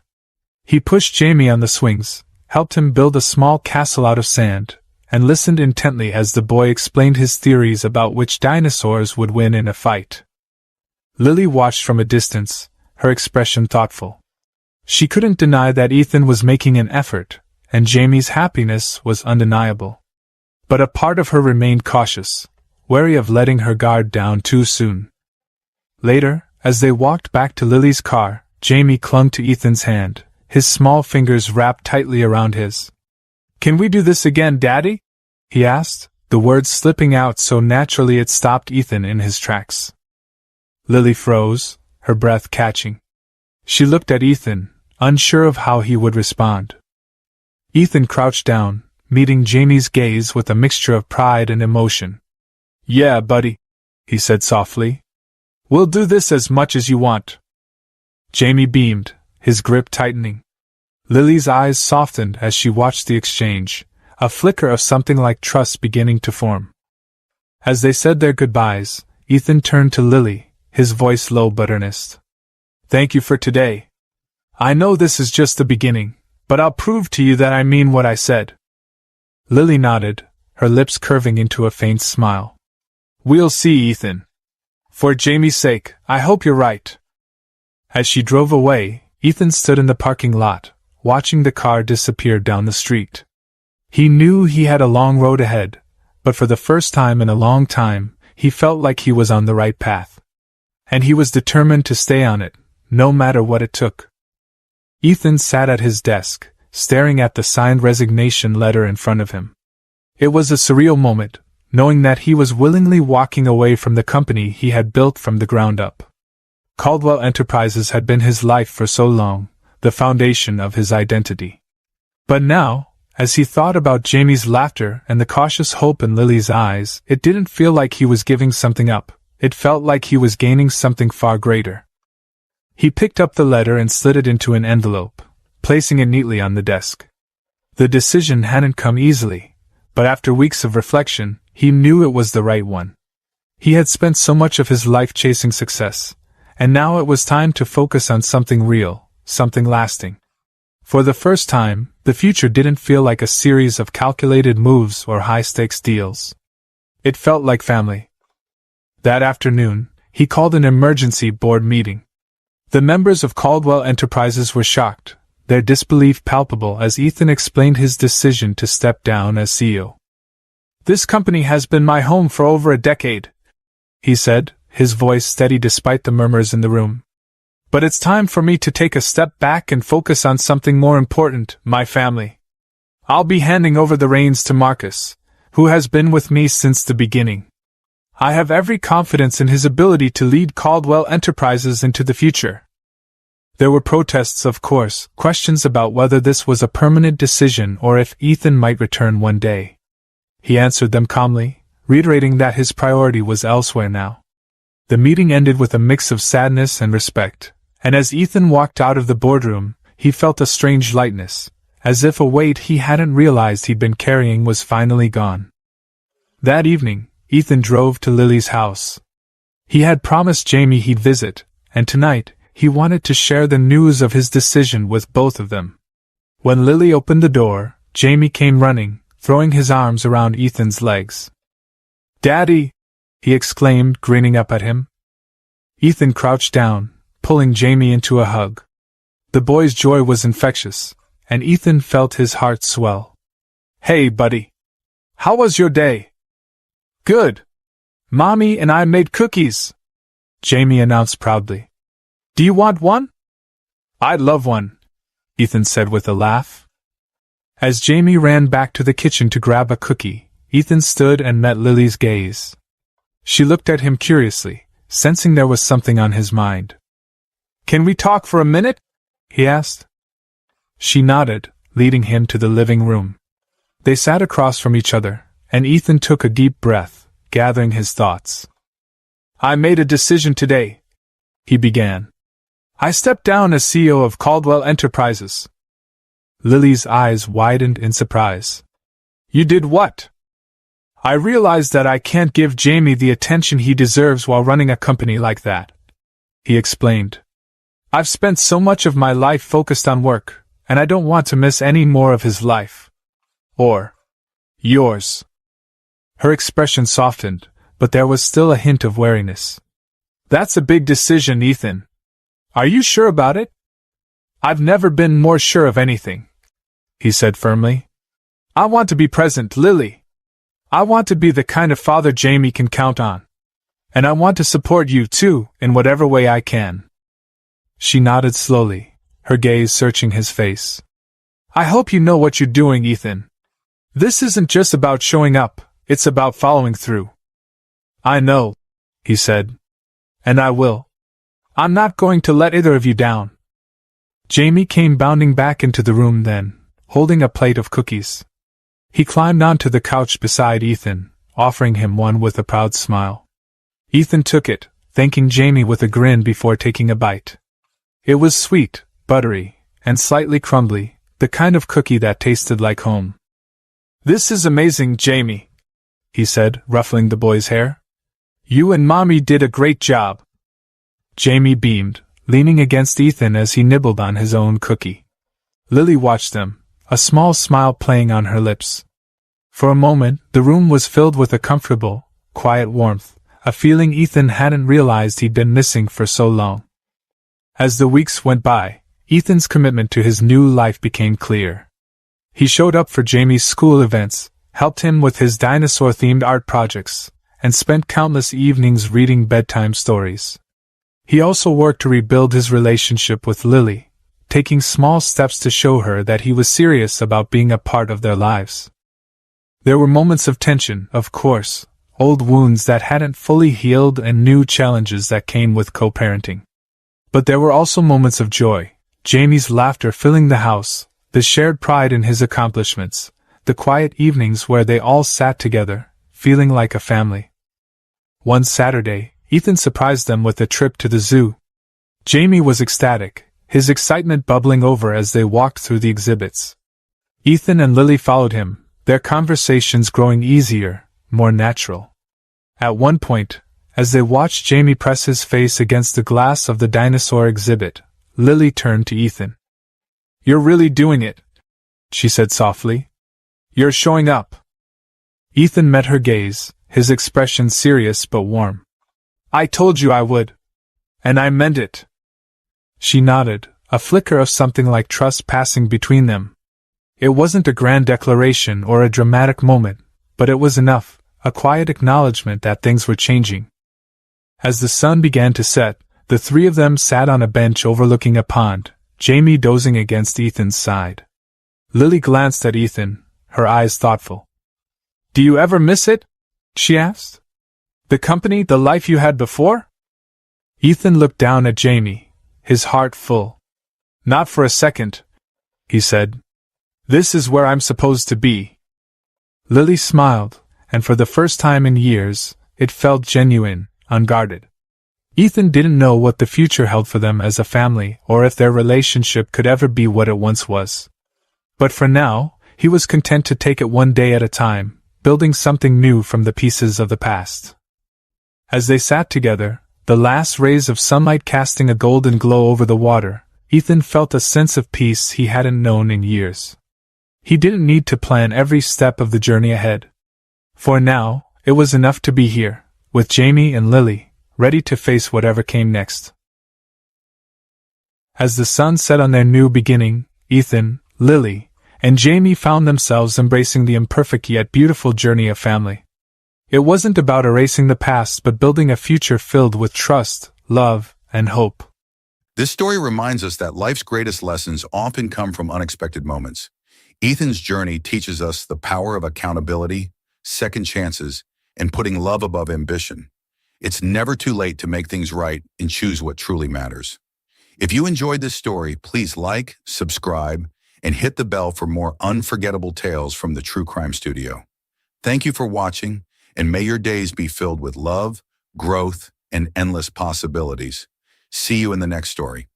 He pushed Jamie on the swings, helped him build a small castle out of sand, and listened intently as the boy explained his theories about which dinosaurs would win in a fight. Lily watched from a distance, her expression thoughtful. She couldn't deny that Ethan was making an effort, and Jamie's happiness was undeniable. But a part of her remained cautious, wary of letting her guard down too soon. Later, as they walked back to Lily's car, Jamie clung to Ethan's hand, his small fingers wrapped tightly around his. "Can we do this again, Daddy?" he asked, the words slipping out so naturally it stopped Ethan in his tracks. Lily froze, her breath catching. She looked at Ethan, unsure of how he would respond. Ethan crouched down, meeting Jamie's gaze with a mixture of pride and emotion. "Yeah, buddy," he said softly. "We'll do this as much as you want." Jamie beamed, his grip tightening. Lily's eyes softened as she watched the exchange, a flicker of something like trust beginning to form. As they said their goodbyes, Ethan turned to Lily, his voice low but earnest. "Thank you for today. I know this is just the beginning, but I'll prove to you that I mean what I said." Lily nodded, her lips curving into a faint smile. "We'll see, Ethan. For Jamie's sake, I hope you're right." As she drove away, Ethan stood in the parking lot, watching the car disappear down the street. He knew he had a long road ahead, but for the first time in a long time, he felt like he was on the right path. And he was determined to stay on it, no matter what it took. Ethan sat at his desk, staring at the signed resignation letter in front of him. It was a surreal moment, knowing that he was willingly walking away from the company he had built from the ground up. Caldwell Enterprises had been his life for so long, the foundation of his identity. But now, as he thought about Jamie's laughter and the cautious hope in Lily's eyes, it didn't feel like he was giving something up, it felt like he was gaining something far greater. He picked up the letter and slid it into an envelope, placing it neatly on the desk. The decision hadn't come easily, but after weeks of reflection, he knew it was the right one. He had spent so much of his life chasing success, and now it was time to focus on something real, something lasting. For the first time, the future didn't feel like a series of calculated moves or high-stakes deals. It felt like family. That afternoon, he called an emergency board meeting. The members of Caldwell Enterprises were shocked, their disbelief palpable as Ethan explained his decision to step down as CEO. "This company has been my home for over a decade," he said, his voice steady despite the murmurs in the room. "But it's time for me to take a step back and focus on something more important, my family. I'll be handing over the reins to Marcus, who has been with me since the beginning. I have every confidence in his ability to lead Caldwell Enterprises into the future." There were protests, of course, questions about whether this was a permanent decision or if Ethan might return one day. He answered them calmly, reiterating that his priority was elsewhere now. The meeting ended with a mix of sadness and respect, and as Ethan walked out of the boardroom, he felt a strange lightness, as if a weight he hadn't realized he'd been carrying was finally gone. That evening, Ethan drove to Lily's house. He had promised Jamie he'd visit, and tonight, he wanted to share the news of his decision with both of them. When Lily opened the door, Jamie came running, throwing his arms around Ethan's legs. "Daddy!" he exclaimed, grinning up at him. Ethan crouched down, pulling Jamie into a hug. The boy's joy was infectious, and Ethan felt his heart swell. "Hey, buddy. How was your day?" "Good. Mommy and I made cookies," Jamie announced proudly. "Do you want one?" "I'd love one," Ethan said with a laugh. As Jamie ran back to the kitchen to grab a cookie, Ethan stood and met Lily's gaze. She looked at him curiously, sensing there was something on his mind. "Can we talk for a minute?" he asked. She nodded, leading him to the living room. They sat across from each other, and Ethan took a deep breath, gathering his thoughts. "I made a decision today," he began. "I stepped down as CEO of Caldwell Enterprises." Lily's eyes widened in surprise. "You did what?" "I realized that I can't give Jamie the attention he deserves while running a company like that," he explained. "I've spent so much of my life focused on work, and I don't want to miss any more of his life. Or yours." Her expression softened, but there was still a hint of wariness. "That's a big decision, Ethan. Are you sure about it?" "I've never been more sure of anything," he said firmly. "I want to be present, Lily. I want to be the kind of father Jamie can count on. And I want to support you, too, in whatever way I can." She nodded slowly, her gaze searching his face. "I hope you know what you're doing, Ethan. This isn't just about showing up, it's about following through." "I know," he said. "And I will. I'm not going to let either of you down." Jamie came bounding back into the room then, holding a plate of cookies. He climbed onto the couch beside Ethan, offering him one with a proud smile. Ethan took it, thanking Jamie with a grin before taking a bite. It was sweet, buttery, and slightly crumbly, the kind of cookie that tasted like home. "This is amazing, Jamie," he said, ruffling the boy's hair. "You and Mommy did a great job." Jamie beamed, leaning against Ethan as he nibbled on his own cookie. Lily watched them, a small smile playing on her lips. For a moment, the room was filled with a comfortable, quiet warmth, a feeling Ethan hadn't realized he'd been missing for so long. As the weeks went by, Ethan's commitment to his new life became clear. He showed up for Jamie's school events, helped him with his dinosaur-themed art projects, and spent countless evenings reading bedtime stories. He also worked to rebuild his relationship with Lily, taking small steps to show her that he was serious about being a part of their lives. There were moments of tension, of course, old wounds that hadn't fully healed and new challenges that came with co-parenting. But there were also moments of joy, Jamie's laughter filling the house, the shared pride in his accomplishments, the quiet evenings where they all sat together, feeling like a family. One Saturday, Ethan surprised them with a trip to the zoo. Jamie was ecstatic, his excitement bubbling over as they walked through the exhibits. Ethan and Lily followed him, their conversations growing easier, more natural. At one point, as they watched Jamie press his face against the glass of the dinosaur exhibit, Lily turned to Ethan. "You're really doing it," she said softly. "You're showing up." Ethan met her gaze, his expression serious but warm. "I told you I would. And I meant it." She nodded, a flicker of something like trust passing between them. It wasn't a grand declaration or a dramatic moment, but it was enough, a quiet acknowledgement that things were changing. As the sun began to set, the three of them sat on a bench overlooking a pond, Jamie dozing against Ethan's side. Lily glanced at Ethan, her eyes thoughtful. "Do you ever miss it?" she asked. "The company, the life you had before?" Ethan looked down at Jamie, his heart full. "Not for a second," he said. "This is where I'm supposed to be." Lily smiled, and for the first time in years, it felt genuine, unguarded. Ethan didn't know what the future held for them as a family or if their relationship could ever be what it once was. But for now, he was content to take it one day at a time, building something new from the pieces of the past. As they sat together, the last rays of sunlight casting a golden glow over the water, Ethan felt a sense of peace he hadn't known in years. He didn't need to plan every step of the journey ahead. For now, it was enough to be here, with Jamie and Lily, ready to face whatever came next. As the sun set on their new beginning, Ethan, Lily, and Jamie found themselves embracing the imperfect yet beautiful journey of family. It wasn't about erasing the past but building a future filled with trust, love, and hope. This story reminds us that life's greatest lessons often come from unexpected moments. Ethan's journey teaches us the power of accountability, second chances, and putting love above ambition. It's never too late to make things right and choose what truly matters. If you enjoyed this story, please like, subscribe, and hit the bell for more unforgettable tales from the True Crime Studio. Thank you for watching, and may your days be filled with love, growth, and endless possibilities. See you in the next story.